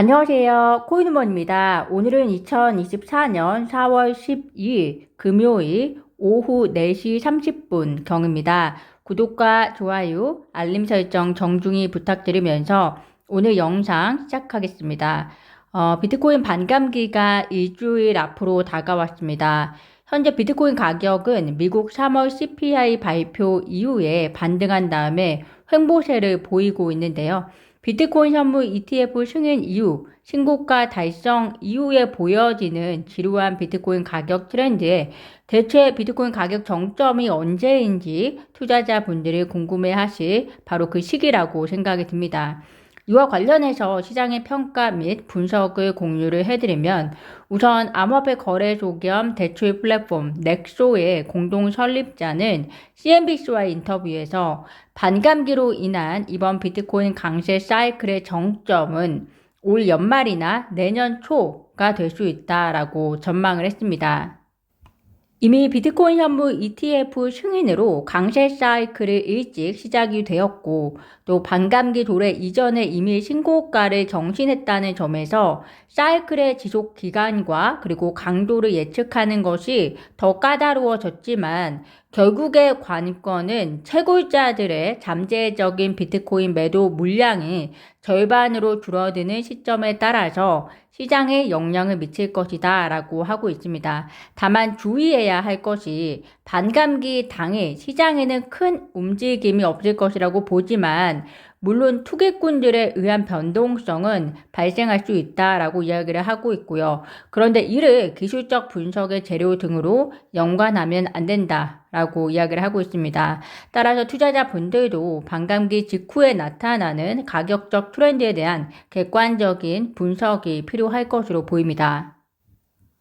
안녕하세요. 코인우먼입니다. 오늘은 2024년 4월 12일 금요일 오후 4시 30분 경입니다. 구독과 좋아요, 알림 설정 정중히 부탁드리면서 오늘 영상 시작하겠습니다. 비트코인 반감기가 일주일 앞으로 다가왔습니다. 현재 비트코인 가격은 미국 3월 CPI 발표 이후에 반등한 다음에 횡보세를 보이고 있는데요. 비트코인 현물 ETF 승인 이후 신고가 달성 이후에 보여지는 지루한 비트코인 가격 트렌드에 대체 비트코인 가격 정점이 언제인지 투자자분들이 궁금해하실 바로 그 시기라고 생각이 듭니다. 이와 관련해서 시장의 평가 및 분석을 공유를 해드리면 우선 암호화폐 거래소 겸 대출 플랫폼 넥소의 공동 설립자는 CNBC와의 인터뷰에서 반감기로 인한 이번 비트코인 강세 사이클의 정점은 올 연말이나 내년 초가 될 수 있다라고 전망을 했습니다. 이미 비트코인 현물 ETF 승인으로 강세 사이클이 일찍 시작이 되었고 또 반감기 도래 이전에 이미 신고가를 경신했다는 점에서 사이클의 지속 기간과 그리고 강도를 예측하는 것이 더 까다로워졌지만 결국의 관건은 채굴자들의 잠재적인 비트코인 매도 물량이 절반으로 줄어드는 시점에 따라서 시장에 영향을 미칠 것이다 라고 하고 있습니다. 다만 주의해야 할 것이 반감기 당일 시장에는 큰 움직임이 없을 것이라고 보지만 물론 투기꾼들에 의한 변동성은 발생할 수 있다라고 이야기를 하고 있고요. 그런데 이를 기술적 분석의 재료 등으로 연관하면 안 된다라고 이야기를 하고 있습니다. 따라서 투자자분들도 반감기 직후에 나타나는 가격적 트렌드에 대한 객관적인 분석이 필요할 것으로 보입니다.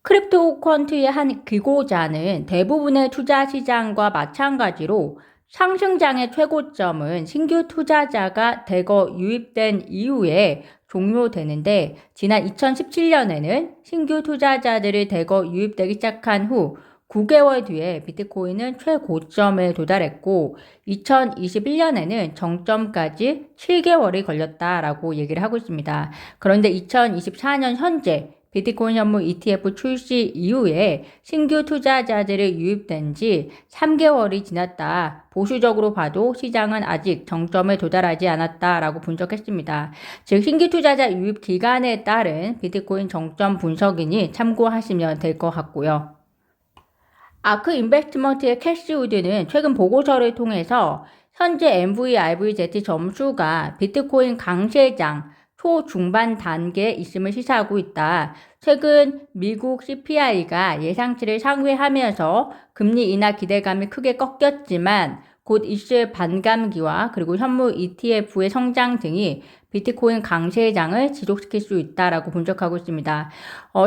크립토 퀀트의 한 기고자는 대부분의 투자 시장과 마찬가지로 상승장의 최고점은 신규 투자자가 대거 유입된 이후에 종료되는데 지난 2017년에는 신규 투자자들이 대거 유입되기 시작한 후 9개월 뒤에 비트코인은 최고점에 도달했고 2021년에는 정점까지 7개월이 걸렸다라고 얘기를 하고 있습니다. 그런데 2024년 현재 비트코인 현물 ETF 출시 이후에 신규 투자자들이 유입된 지 3개월이 지났다. 보수적으로 봐도 시장은 아직 정점에 도달하지 않았다라고 분석했습니다. 즉 신규 투자자 유입 기간에 따른 비트코인 정점 분석이니 참고하시면 될 것 같고요. 아크 인베스트먼트의 캐시 우드는 최근 보고서를 통해서 현재 MVRVZ 점수가 비트코인 강세장 초중반 단계에 있음을 시사하고 있다. 최근 미국 CPI가 예상치를 상회하면서 금리 인하 기대감이 크게 꺾였지만 곧 있을 반감기와 그리고 현물 ETF의 성장 등이 비트코인 강세장을 지속시킬 수 있다라고 분석하고 있습니다.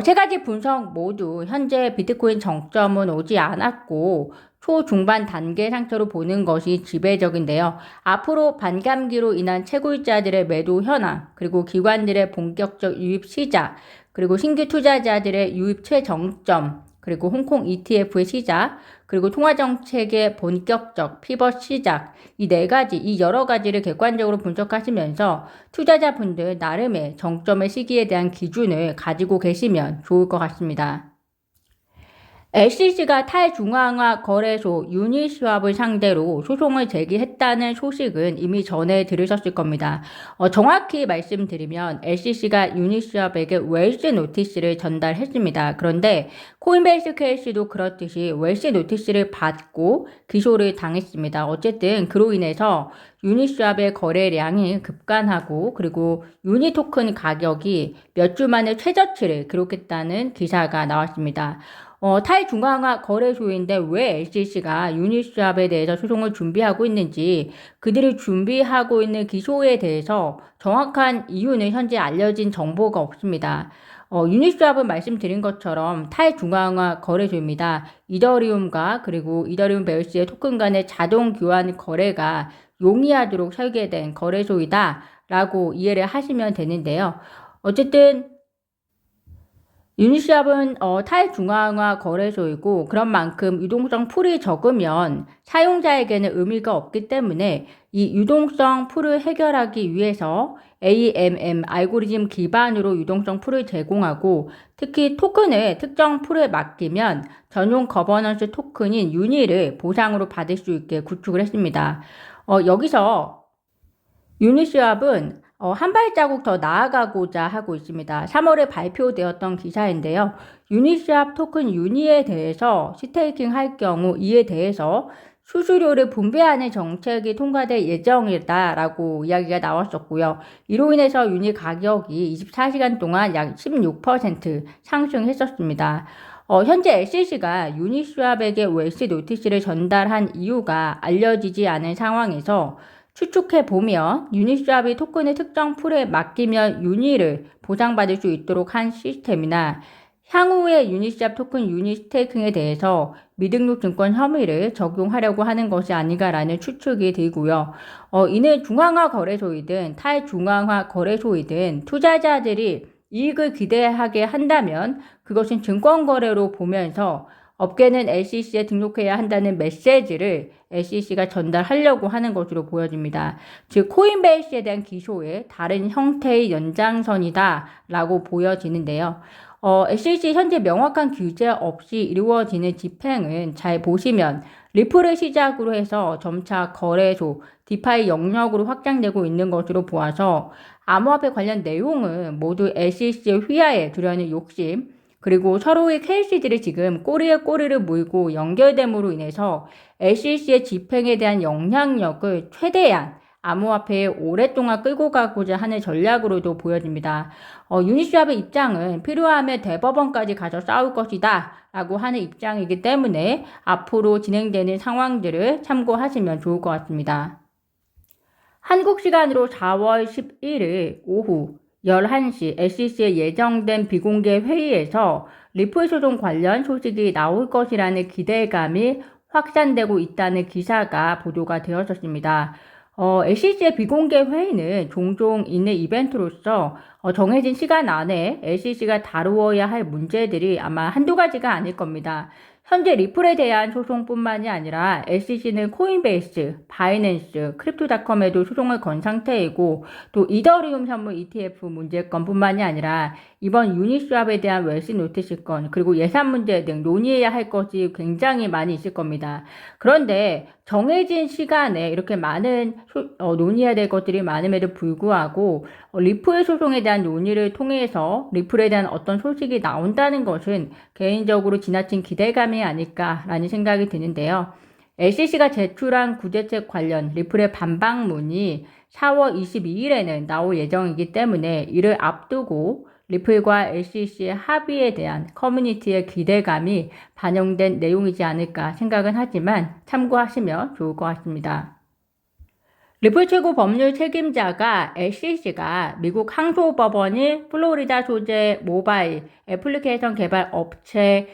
세 가지 분석 모두 현재 비트코인 정점은 오지 않았고 초중반 단계 상태로 보는 것이 지배적인데요. 앞으로 반감기로 인한 채굴자들의 매도 현황, 그리고 기관들의 본격적 유입 시작, 그리고 신규 투자자들의 유입 최정점, 그리고 홍콩 ETF의 시작, 그리고 통화정책의 본격적 피벗 시작, 이 네 가지, 이 여러 가지를 객관적으로 분석하시면서 투자자분들 나름의 정점의 시기에 대한 기준을 가지고 계시면 좋을 것 같습니다. SEC가 탈중앙화 거래소 유니스왑을 상대로 소송을 제기했다는 소식은 이미 전에 들으셨을 겁니다. 정확히 말씀드리면 SEC가 유니스왑에게 웰스 노티스를 전달했습니다. 그런데 코인베이스 케이스도 그렇듯이 웰스 노티스를 받고 기소를 당했습니다. 어쨌든 그로 인해서 유니스왑의 거래량이 급감하고 그리고 유니토큰 가격이 몇 주 만에 최저치를 기록했다는 기사가 나왔습니다. 탈중앙화 거래소인데 왜 SEC가 유니스왑에 대해서 소송을 준비하고 있는지 그들이 준비하고 있는 기소에 대해서 정확한 이유는 현재 알려진 정보가 없습니다. 유니스왑은 말씀드린 것처럼 탈중앙화 거래소입니다. 이더리움과 그리고 이더리움 베이스의 토큰 간의 자동 교환 거래가 용이하도록 설계된 거래소이다 라고 이해를 하시면 되는데요. 어쨌든 유니시압은 탈중앙화 거래소이고 그런 만큼 유동성 풀이 적으면 사용자에게는 의미가 없기 때문에 이 유동성 풀을 해결하기 위해서 AMM 알고리즘 기반으로 유동성 풀을 제공하고 특히 토큰을 특정 풀에 맡기면 전용 거버넌스 토큰인 유니를 보상으로 받을 수 있게 구축을 했습니다. 여기서 유니스왑은 한 발자국 더 나아가고자 하고 있습니다. 3월에 발표되었던 기사인데요. 유니스왑 토큰 유니에 대해서 스테이킹 할 경우 이에 대해서 수수료를 분배하는 정책이 통과될 예정이다라고 이야기가 나왔었고요. 이로 인해서 유니 가격이 24시간 동안 약 16% 상승했었습니다. 현재 SEC가 유니스왑에게 웰스 노티스를 전달한 이유가 알려지지 않은 상황에서 추측해 보면 유니스왑이 토큰을 특정 풀에 맡기면 유니를 보상받을 수 있도록 한 시스템이나 향후에 유니스왑 토큰 유니 스테이킹에 대해서 미등록 증권 혐의를 적용하려고 하는 것이 아닌가라는 추측이 들고요. 이는 중앙화 거래소이든 탈중앙화 거래소이든 투자자들이 이익을 기대하게 한다면 그것은 증권거래로 보면서 업계는 SEC에 등록해야 한다는 메시지를 SEC가 전달하려고 하는 것으로 보여집니다. 즉 코인베이스에 대한 기소의 다른 형태의 연장선이다 라고 보여지는데요. SEC 현재 명확한 규제 없이 이루어지는 집행은 잘 보시면 리플을 시작으로 해서 점차 거래소, 디파이 영역으로 확장되고 있는 것으로 보아서 암호화폐 관련 내용은 모두 SEC의 휘하에 두려는 욕심, 그리고 서로의 케이스들이 지금 꼬리에 꼬리를 물고 연결됨으로 인해서 SEC의 집행에 대한 영향력을 최대한 암호화폐에 오랫동안 끌고 가고자 하는 전략으로도 보여집니다. 유니스왑의 입장은 필요하면 대법원까지 가서 싸울 것이다 라고 하는 입장이기 때문에 앞으로 진행되는 상황들을 참고하시면 좋을 것 같습니다. 한국 시간으로 4월 11일 오후 11시 SEC에 예정된 비공개 회의에서 리플 소송 관련 소식이 나올 것이라는 기대감이 확산되고 있다는 기사가 보도가 되었었습니다. SEC의 비공개 회의는 종종 있는 이벤트로서 정해진 시간 안에 SEC가 다루어야 할 문제들이 아마 한두 가지가 아닐 겁니다. 현재 리플에 대한 소송뿐만이 아니라 SEC는 코인베이스, 바이낸스, 크립토닷컴에도 소송을 건 상태이고 또 이더리움 현물 ETF 문제건뿐만이 아니라 이번 유니스왑에 대한 웰스 노티스 건 그리고 예산 문제 등 논의해야 할 것이 굉장히 많이 있을 겁니다. 그런데 정해진 시간에 이렇게 많은 논의해야 될 것들이 많음에도 불구하고 리플 소송에 대한 논의를 통해서 리플에 대한 어떤 소식이 나온다는 것은 개인적으로 지나친 기대감이 아닐까라는 생각이 드는데요. SEC가 제출한 구제책 관련 리플의 반박문이 4월 22일에는 나올 예정이기 때문에 이를 앞두고 리플과 SEC의 합의에 대한 커뮤니티의 기대감이 반영된 내용이지 않을까 생각은 하지만 참고하시면 좋을 것 같습니다. 리플 최고 법률 책임자가 SEC가 미국 항소법원이 플로리다 소재 모바일 애플리케이션 개발 업체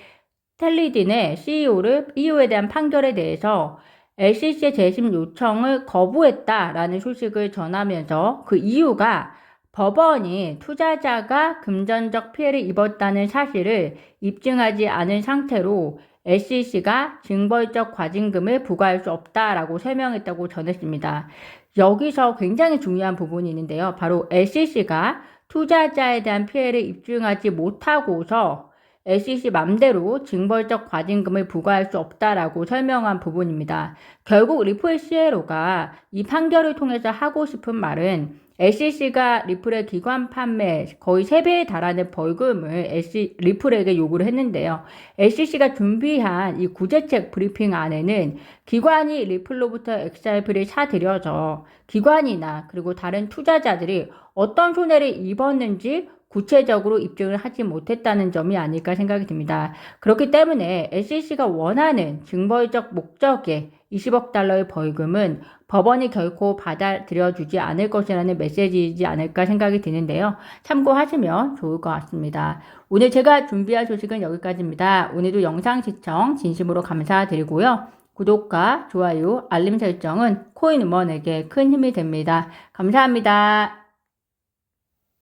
텔리딘의 CEO에 대한 판결에 대해서 SEC의 재심 요청을 거부했다라는 소식을 전하면서 그 이유가 법원이 투자자가 금전적 피해를 입었다는 사실을 입증하지 않은 상태로 SEC가 징벌적 과징금을 부과할 수 없다라고 설명했다고 전했습니다. 여기서 굉장히 중요한 부분이 있는데요. 바로 SEC가 투자자에 대한 피해를 입증하지 못하고서 SEC 맘대로 징벌적 과징금을 부과할 수 없다라고 설명한 부분입니다. 결국 리플 CEO가 이 판결을 통해서 하고 싶은 말은 SEC가 리플의 기관 판매 거의 3배에 달하는 벌금을 리플에게 요구를 했는데요. SEC가 준비한 이 구제책 브리핑 안에는 기관이 리플로부터 XRP를 사들여서 기관이나 그리고 다른 투자자들이 어떤 손해를 입었는지 구체적으로 입증을 하지 못했다는 점이 아닐까 생각이 듭니다. 그렇기 때문에 SEC가 원하는 징벌적 목적의 20억 달러의 벌금은 법원이 결코 받아들여주지 않을 것이라는 메시지이지 않을까 생각이 드는데요. 참고하시면 좋을 것 같습니다. 오늘 제가 준비한 소식은 여기까지입니다. 오늘도 영상 시청 진심으로 감사드리고요. 구독과 좋아요, 알림 설정은 코인우먼에게 큰 힘이 됩니다. 감사합니다.